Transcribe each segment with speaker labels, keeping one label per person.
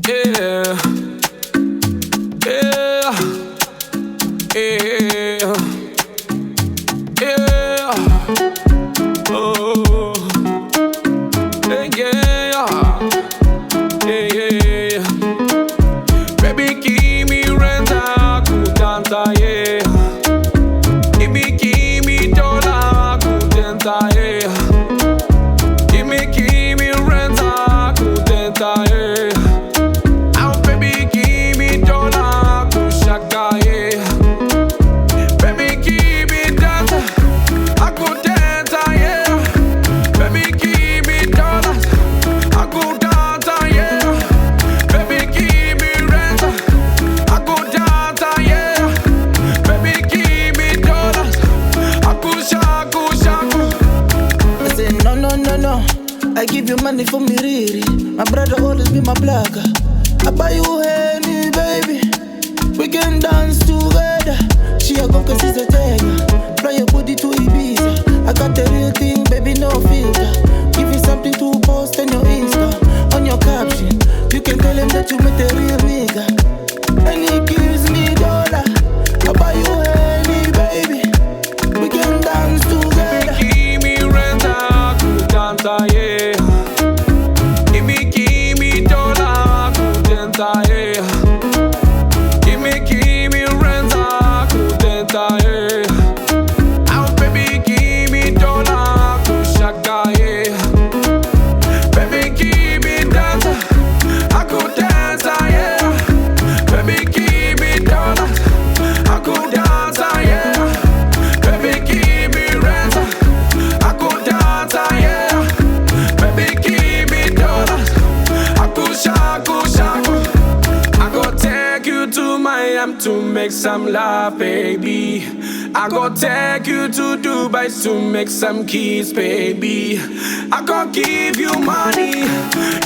Speaker 1: Yeah, yeah, yeah, yeah. Oh, yeah, yeah, yeah. Baby, give me renta, kutanta, yeah. Give me dollar, kutenta, yeah. Give me renta, kutenta, yeah. Oh, baby, give me dollar, kushaka, yeah. Baby, give me data, I go dance, yeah. Baby, give me dollars, I go dance, yeah. Baby, give me rent, I go dance, yeah. Baby, give me dollars, I go shaku, shaku.
Speaker 2: I say no, no, no, no. I give you money for me, riri. My brother always be my blagger. I buy you any, baby. We can dance together. She a go cause she's a tiger. Fly your booty to Ibiza. I got the real thing, baby, no filter. Give you something to post on your Insta. On your caption, you can tell him that you met a real nigga. And he gives me dollar. I buy you any, baby. We can dance together.
Speaker 1: Give me rent, kutanta, yeah. Give me dollar, kutanta, yeah. Give me rent, kutanta, yeah. Oh, baby, give me dollar, kushaka, yeah. Baby, give me dance, I go dance, yeah. Baby, give me dollar, I go dance, yeah. Baby, give me rent, I go dance, yeah. Baby, give me dollars, I go shaku, shaku. I go take you to Miami to make some love, baby. I go take you to Dubai to make some keys, baby. I go give you money,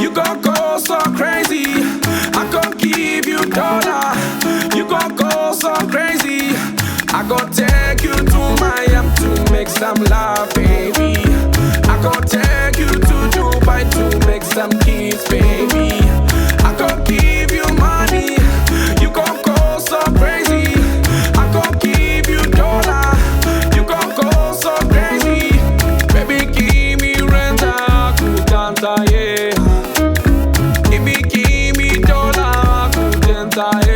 Speaker 1: you gon' go so crazy. I go give you dollar, you gon' go so crazy. I go take you to Miami to make some love, baby. I go take you to Dubai to make some keys, baby. I go give you money, you gon' go so crazy. I go give you dollar, you gon' go so crazy. Baby, give me rent, kutanta, yeah. Give me dollar, kutanta, yeah.